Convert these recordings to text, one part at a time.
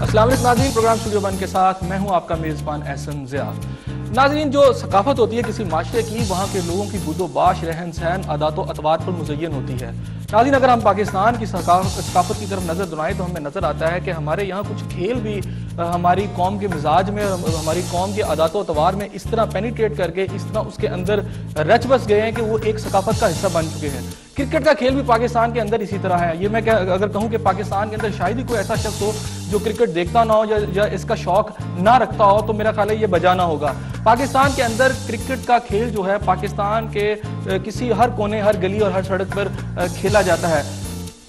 السلام علیکم ناظرین، پروگرام اسٹوڈیو بن کے ساتھ میں ہوں آپ کا میزبان احسن ضیاء۔ ناظرین، جو ثقافت ہوتی ہے کسی معاشرے کی، وہاں کے لوگوں کی بود و باش، رہن سہن، عادات و اطوار پر مزین ہوتی ہے۔ ناظرین، اگر ہم پاکستان کی ثقافت کی طرف نظر دنائیں تو ہمیں نظر آتا ہے کہ ہمارے یہاں کچھ کھیل بھی ہماری قوم کے مزاج میں، ہماری قوم کے عادات و اطوار میں اس طرح پینیٹریٹ کر کے، اس طرح اس کے اندر رچ بس گئے ہیں کہ وہ ایک ثقافت کا حصہ بن چکے ہیں۔ کرکٹ کا کھیل بھی پاکستان کے اندر اسی طرح ہے۔ یہ میں اگر کہوں کہ پاکستان کے اندر شاید ہی کوئی ایسا شخص ہو جو کرکٹ دیکھتا نہ ہو یا اس کا شوق نہ رکھتا ہو، تو میرا خیال ہے یہ بجانا ہوگا۔ پاکستان کے اندر کرکٹ کا کھیل جو ہے پاکستان کے کسی ہر کونے، ہر گلی اور ہر سڑک پر کھیلا جاتا ہے۔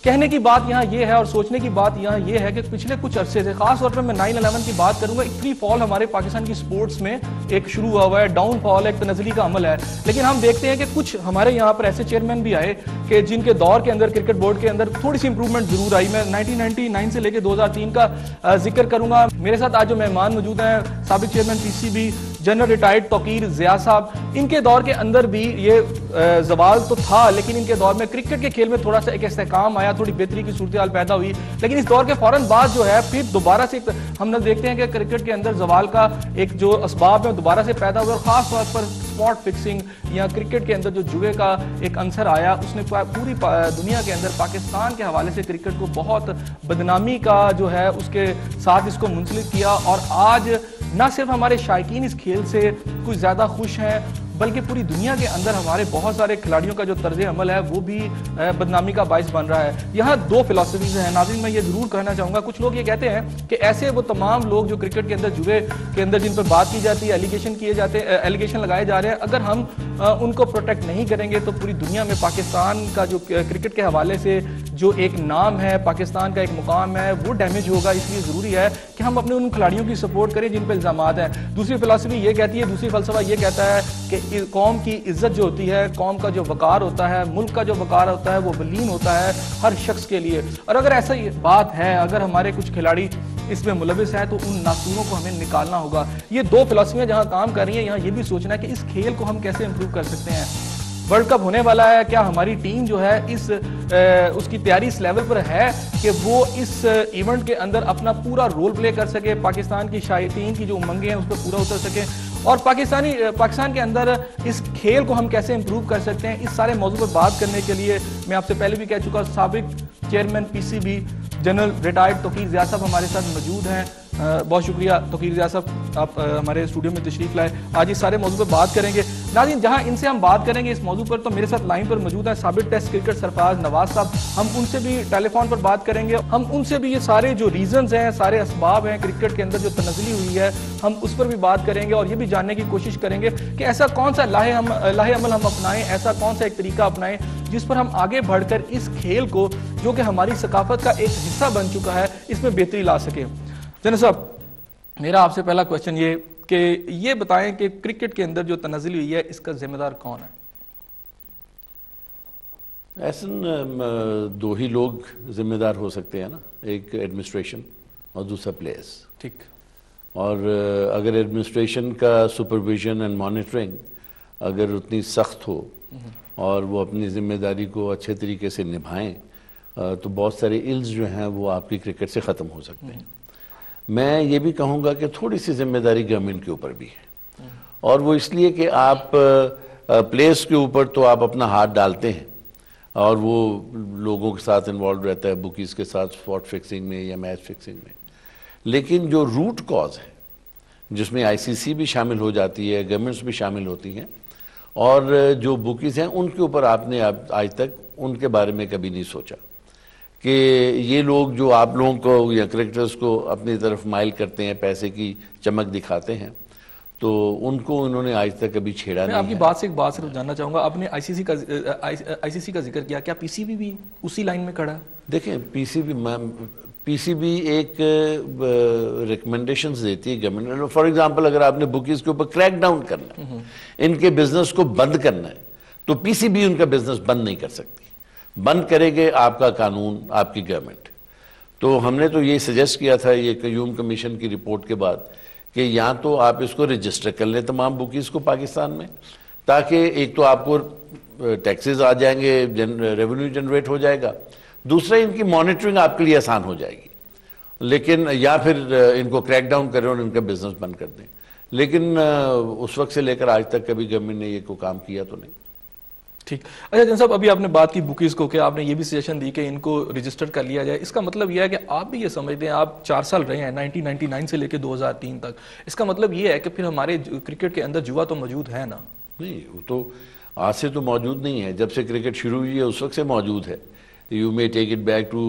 کہنے کی بات یہاں یہ ہے اور سوچنے کی بات یہاں یہ ہے کہ پچھلے کچھ عرصے سے، خاص طور پر میں 9/11 کی بات کروں گا، ایک فری فال ہمارے پاکستان کی سپورٹس میں ایک شروع ہوا ہے، ڈاؤن فال، ایک تنزلی کا عمل ہے۔ لیکن ہم دیکھتے ہیں کہ کچھ ہمارے یہاں پر ایسے چیئرمین بھی آئے کہ جن کے دور کے اندر کرکٹ بورڈ کے اندر تھوڑی سی امپرومنٹ ضرور آئی۔ میں 1999 سے لے کے 2003 کا ذکر کروں گا۔ میرے ساتھ آج جو مہمان موجود ہیں، سابق chairman P C B general retired Tauqeer Zia صاحب، ان کے دور کے اندر بھی یہ زوال تو تھا، لیکن ان کے دور میں کرکٹ کے کھیل میں تھوڑا سا ایک استحکام آیا، تھوڑی بہتری کی صورتحال پیدا ہوئی۔ لیکن اس دور کے فوراً بعد جو ہے پھر دوبارہ سے ہم نے دیکھتے ہیں کہ کرکٹ کے اندر زوال کا ایک جو اسباب ہے دوبارہ سے پیدا ہوا، اور خاص طور پر اسپاٹ فکسنگ یا کرکٹ کے اندر جو جوئے کا ایک عنصر آیا، اس نے پوری دنیا کے اندر پاکستان کے حوالے سے کرکٹ کو بہت بدنامی کا جو ہے اس کے ساتھ اس کو منسلک کیا۔ اور آج نہ صرف ہمارے شائقین اس کھیل سے کچھ زیادہ خوش ہیں، بلکہ پوری دنیا کے اندر ہمارے بہت سارے کھلاڑیوں کا جو طرز عمل ہے وہ بھی بدنامی کا باعث بن رہا ہے۔ یہاں دو فلسفیز ہیں ناظرین، میں یہ ضرور کہنا چاہوں گا۔ کچھ لوگ یہ کہتے ہیں کہ ایسے وہ تمام لوگ جو کرکٹ کے اندر جوئے کے اندر جن پر بات کی جاتی ہے، ایلیگیشن لگائے جا رہے ہیں، اگر ہم ان کو پروٹیکٹ نہیں کریں گے تو پوری دنیا میں پاکستان کا جو کرکٹ کے حوالے سے جو ایک نام ہے، پاکستان کا ایک مقام ہے، وہ ڈیمیج ہوگا۔ اس لیے ضروری ہے کہ ہم اپنے ان کھلاڑیوں کی سپورٹ کریں جن پہ الزامات ہیں۔ دوسری فلسفی یہ کہتی ہے، دوسری فلسفہ یہ کہتا ہے کہ قوم کی عزت جو ہوتی ہے، قوم کا جو وقار ہوتا ہے، ملک کا جو وقار ہوتا ہے، وہ بلین ہوتا ہے ہر شخص کے لیے۔ اور اگر ایسا بات ہے، اگر ہمارے کچھ کھلاڑی اس میں ملوث ہے تو ان ناصوروں کو ہمیں نکالنا ہوگا۔ یہ دو فلسفیاں جہاں کام کر رہی ہیں، یہاں یہ بھی سوچنا ہے کہ اس کھیل کو ہم کیسے امپروو کر سکتے ہیں۔ ورلڈ کپ ہونے والا ہے، کیا ہماری ٹیم جو ہے اس کی تیاری اس لیول پر ہے کہ وہ اس ایونٹ کے اندر اپنا پورا رول پلے کر سکے، پاکستان کی شائقین کی جو امنگیں ہیں اس پر پورا اتر سکیں، اور پاکستان کے اندر اس کھیل کو ہم کیسے امپروو کر سکتے ہیں؟ اس سارے موضوع پر بات کرنے کے لیے میں آپ سے پہلے بھی کہہ چکا، سابق chairman P C B general retired Tauqeer Zia صاحب ہمارے ساتھ موجود ہیں۔ بہت شکریہ توقیر ضیاء صاحب، آپ ہمارے اسٹوڈیو میں تشریف لائے۔ آج اس سارے موضوع پر بات کریں گے ناظرین۔ جہاں ان سے ہم بات کریں گے اس موضوع پر، تو میرے ساتھ لائن پر موجود ہیں سابق ٹیسٹ کرکٹ سرفراز نواز صاحب، ہم ان سے بھی ٹیلی فون پر بات کریں گے۔ ہم ان سے بھی یہ سارے جو ریزنز ہیں، سارے اسباب ہیں کرکٹ کے اندر جو تنزلی ہوئی ہے، ہم اس پر بھی بات کریں گے، اور یہ بھی جاننے کی کوشش کریں گے کہ ایسا کون سا لاہے عمل ہم اپنائیں، ایسا کون سا ایک طریقہ اپنائیں جس پر ہم آگے بڑھ کر اس کھیل کو، جو کہ ہماری ثقافت کا ایک حصہ بن چکا ہے، اس میں بہتری لا سکیں۔ جنرل صاحب، میرا آپ سے پہلا کویسچن یہ کہ یہ بتائیں کہ کرکٹ کے اندر جو تنزلی ہوئی ہے، اس کا ذمہ دار کون ہے؟ ایسن دو ہی لوگ ذمہ دار ہو سکتے ہیں نا، ایک ایڈمنسٹریشن اور دوسرا پلیئرز۔ ٹھیک۔ اور اگر ایڈمنسٹریشن کا سپرویژن اینڈ مانیٹرنگ اگر اتنی سخت ہو اور وہ اپنی ذمہ داری کو اچھے طریقے سے نبھائیں تو بہت سارے ایلز جو ہیں وہ آپ کی کرکٹ سے ختم ہو سکتے ہیں۔ میں یہ بھی کہوں گا کہ تھوڑی سی ذمہ داری گورنمنٹ کے اوپر بھی ہے، اور وہ اس لیے کہ آپ پلیئرز کے اوپر تو آپ اپنا ہاتھ ڈالتے ہیں اور وہ لوگوں کے ساتھ انوالو رہتا ہے، بکیز کے ساتھ اسپاٹ فکسنگ میں یا میچ فکسنگ میں، لیکن جو روٹ کاز ہے جس میں آئی سی سی بھی شامل ہو جاتی ہے، گورنمنٹس بھی شامل ہوتی ہیں، اور جو بکیز ہیں ان کے اوپر آپ نے آج تک ان کے بارے میں کبھی نہیں سوچا کہ یہ لوگ جو آپ لوگوں کو یا کرکٹرز کو اپنی طرف مائل کرتے ہیں، پیسے کی چمک دکھاتے ہیں، تو ان کو انہوں نے آج تک کبھی چھیڑا نہیں ہے۔ میں آپ کی بات سے ایک بات صرف جاننا چاہوں گا، آپ نے آئی سی سی کا ذکر کیا، کیا پی سی بی بھی اسی لائن میں کھڑا ہے؟ دیکھیں، پی سی بی ایک ریکمنڈیشنز دیتی ہے گورنمنٹ۔ فار ایگزامپل اگر آپ نے بکیز کے اوپر کریک ڈاؤن کرنا ہے، ان کے بزنس کو بند کرنا ہے، تو پی سی بی ان کا بزنس بند نہیں کر سکتی، بند کرے گے آپ کا قانون، آپ کی گورنمنٹ۔ تو ہم نے تو یہ سجیسٹ کیا تھا یہ قیوم کمیشن کی رپورٹ کے بعد کہ یا تو آپ اس کو رجسٹر کر لیں تمام بکیز کو پاکستان میں، تاکہ ایک تو آپ کو ٹیکسز آ جائیں گے، ریونیو جنریٹ ہو جائے گا، دوسرا ان کی مانیٹرنگ آپ کے لیے آسان ہو جائے گی، لیکن یا پھر ان کو کریک ڈاؤن کریں اور ان کا بزنس بند کر دیں. لیکن اس وقت سے لے کر آج تک کبھی گورنمنٹ نے یہ کوئی کام کیا تو نہیں. ٹھیک. اچھا جن صاحب، ابھی آپ نے بات کی بکیز کو کہ آپ نے یہ بھی سجیشن دی کہ ان کو رجسٹر کر لیا جائے. اس کا مطلب یہ ہے کہ آپ بھی یہ سمجھتے ہیں، آپ 4 سال رہے ہیں 1999 سے لے کے 2003 تک، اس کا مطلب یہ ہے کہ پھر ہمارے کرکٹ کے اندر جوا تو موجود ہے نا؟ نہیں، وہ تو آج سے تو موجود نہیں ہے، جب سے کرکٹ شروع ہوئی ہے اس وقت سے موجود ہے. You may take it back to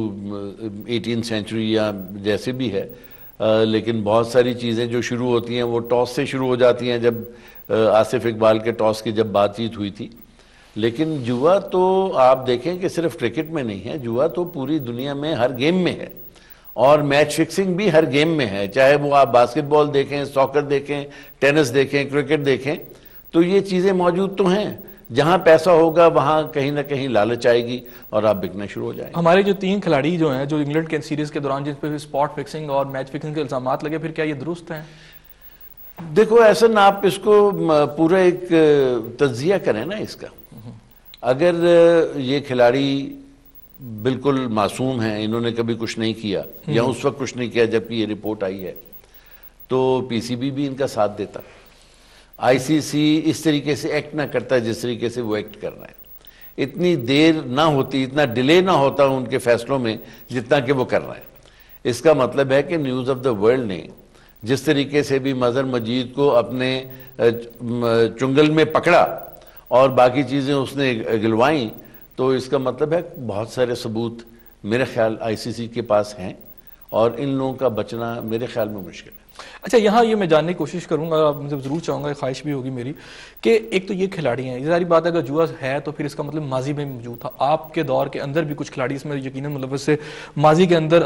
18th century یا جیسے بھی ہے، لیکن بہت ساری چیزیں جو شروع ہوتی ہیں وہ ٹاس سے شروع ہو جاتی ہیں. جب آصف اقبال کے ٹاس کی جب بات چیت ہوئی تھی. لیکن جوا تو آپ دیکھیں کہ صرف کرکٹ میں نہیں ہے، جوا تو پوری دنیا میں ہر گیم میں ہے، اور میچ فکسنگ بھی ہر گیم میں ہے، چاہے وہ آپ باسکٹ بال دیکھیں، ساکر دیکھیں، ٹینس دیکھیں، کرکٹ دیکھیں. تو یہ چیزیں موجود تو ہیں. جہاں پیسہ ہوگا وہاں کہیں نہ کہیں لالچ آئے گی اور آپ بکنا شروع ہو جائیں گے. ہمارے جو 3 کھلاڑی جو ہیں جو انگلینڈ کے سیریز کے دوران جن پہ اسپاٹ فکسنگ اور میچ فکسنگ کے الزامات لگے، پھر کیا یہ درست ہیں؟ دیکھو احسن، آپ اس کو پورا ایک تجزیہ کریں نا اس کا. اگر یہ کھلاڑی بالکل معصوم ہیں، انہوں نے کبھی کچھ نہیں کیا یا اس وقت کچھ نہیں کیا جبکہ یہ رپورٹ آئی ہے، تو پی سی بی بھی ان کا ساتھ دیتا. آئی سی سی اس طریقے سے ایکٹ نہ کرتا جس طریقے سے وہ ایکٹ کر رہا ہے. اتنی دیر نہ ہوتی، اتنا ڈیلے نہ ہوتا ان کے فیصلوں میں جتنا کہ وہ کر رہا ہے. اس کا مطلب ہے کہ نیوز آف دا ورلڈ نے جس طریقے سے بھی مظہر مجید کو اپنے چنگل میں پکڑا اور باقی چیزیں اس نے گلوائیں، تو اس کا مطلب ہے بہت سارے ثبوت میرے خیال آئی سی سی کے پاس ہیں، اور ان لوگوں کا بچنا میرے خیال میں مشکل ہے. اچھا، یہاں یہ میں جاننے کی کوشش کروں گا، آپ مجھے ضرور چاہوں گا، خواہش بھی ہوگی میری، کہ ایک تو یہ کھلاڑی ہیں، یہ ساری بات اگر جوا ہے تو پھر اس کا مطلب ماضی میں موجود تھا. آپ کے دور کے اندر بھی کچھ کھلاڑی اس میں یقیناً ملوث سے. ماضی کے اندر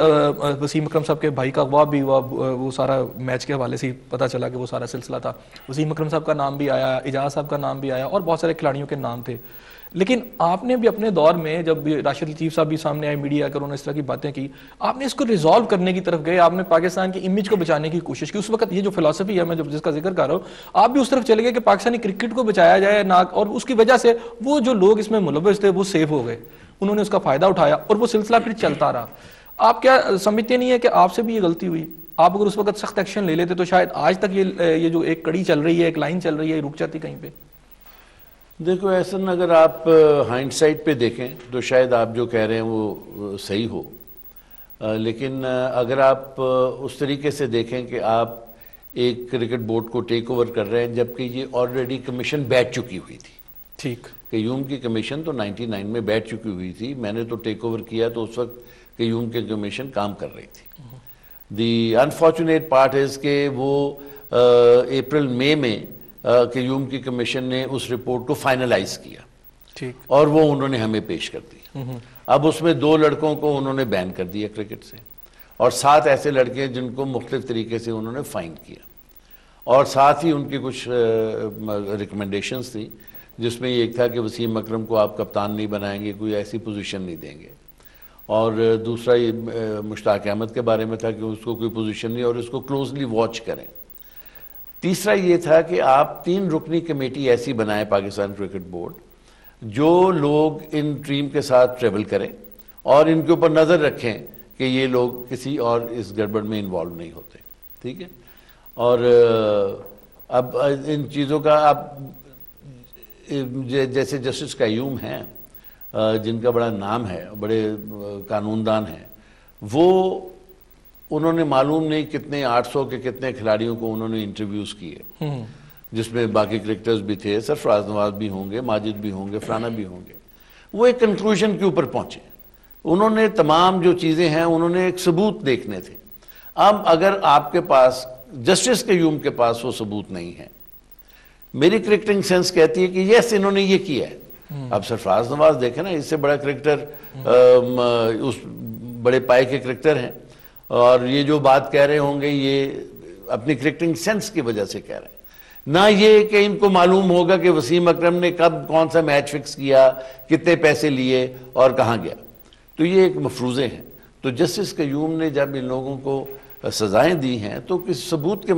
وسیم اکرم صاحب کے بھائی کا اغوا بھی ہوا، وہ سارا میچ کے حوالے سے پتہ چلا کہ وہ سارا سلسلہ تھا. وسیم اکرم صاحب کا نام بھی آیا، اجاز صاحب کا نام بھی آیا، اور بہت سارے کھلاڑیوں کے نام تھے. لیکن آپ نے بھی اپنے دور میں جب راشد لطیف صاحب بھی سامنے آئے میڈیا کر، انہوں نے اس طرح کی باتیں کی، آپ نے اس کو ریزالو کرنے کی طرف گئے، آپ نے پاکستان کی امیج کو بچانے کی کوشش کی. اس وقت یہ جو فلسفی ہے میں جس کا ذکر کر رہا ہوں، آپ بھی اس طرف چلے گئے کہ پاکستانی کرکٹ کو بچایا جائے، اور اس کی وجہ سے وہ جو لوگ اس میں ملوث تھے وہ سیف ہو گئے، انہوں نے اس کا فائدہ اٹھایا اور وہ سلسلہ پھر چلتا رہا. آپ کیا سمجھتے نہیں ہے کہ آپ سے بھی یہ غلطی ہوئی؟ آپ اگر اس وقت سخت ایکشن لے لیتے تو شاید آج تک یہ جو ایک کڑی چل رہی ہے، ایک لائن چل رہی ہے، رک جاتی کہیں پہ. دیکھو احسن، اگر آپ ہائنڈ سائٹ پہ دیکھیں تو شاید آپ جو کہہ رہے ہیں وہ صحیح ہو، لیکن اگر آپ اس طریقے سے دیکھیں کہ آپ ایک کرکٹ بورڈ کو ٹیک اوور کر رہے ہیں جبکہ یہ آلریڈی کمیشن بیٹھ چکی ہوئی تھی. ٹھیک. قیوم کی کمیشن تو 99 میں بیٹھ چکی ہوئی تھی. میں نے تو ٹیک اوور کیا تو اس وقت قیوم کی کمیشن کام کر رہی تھی. دی انفارچونیٹ پارٹ از کہ وہ اپریل مئی میں قیوم کی کمیشن نے اس رپورٹ کو فائنلائز کیا. ٹھیک. اور وہ انہوں نے ہمیں پیش کر دیا. اب اس میں 2 لڑکوں کو انہوں نے بین کر دیا کرکٹ سے، اور 7 ایسے لڑکے جن کو مختلف طریقے سے انہوں نے فائن کیا، اور ساتھ ہی ان کی کچھ ریکمنڈیشنز تھیں جس میں ایک تھا کہ وسیم اکرم کو آپ کپتان نہیں بنائیں گے، کوئی ایسی پوزیشن نہیں دیں گے، اور دوسرا یہ مشتاق احمد کے بارے میں تھا کہ اس کو کوئی پوزیشن نہیں اور اس کو کلوزلی واچ کریں. تیسرا یہ تھا کہ آپ 3 رکنی کمیٹی ایسی بنائیں پاکستان کرکٹ بورڈ جو لوگ ان ٹیم کے ساتھ ٹریول کریں اور ان کے اوپر نظر رکھیں کہ یہ لوگ کسی اور اس گڑبڑ میں انوالو نہیں ہوتے. ٹھیک ہے. اور اب ان چیزوں کا آپ جیسے جسٹس قیوم ہیں جن کا بڑا نام ہے، بڑے قانون دان ہیں، وہ انہوں نے معلوم نہیں کتنے 800 کے کتنے کھلاڑیوں کو انہوں نے انٹرویوز کیے، جس میں باقی کرکٹرز بھی تھے، سرفراز نواز بھی ہوں گے، ماجد بھی ہوں گے، فلانا بھی ہوں گے. وہ ایک کنکلوژن کے اوپر پہنچے. انہوں نے تمام جو چیزیں ہیں انہوں نے ایک ثبوت دیکھنے تھے. اب اگر آپ کے پاس جسٹس قیوم کے پاس وہ ثبوت نہیں ہے، میری کرکٹنگ سینس کہتی ہے کہ یس انہوں نے یہ کیا ہے. اب سرفراز نواز دیکھیں نا، اس سے بڑا کرکٹر، اس بڑے پائے کے کرکٹر ہیں، اور یہ جو بات کہہ رہے ہوں گے یہ اپنی کرکٹنگ سینس کی وجہ سے کہہ رہے ہیں، نہ یہ کہ ان کو معلوم ہوگا کہ وسیم اکرم نے کب کون سا میچ فکس کیا، کتنے پیسے لیے اور کہاں گیا. تو یہ ایک مفروضے ہیں. تو جسٹس قیوم نے جب ان لوگوں کو سزائیں دی ہیں تو کس ثبوت کے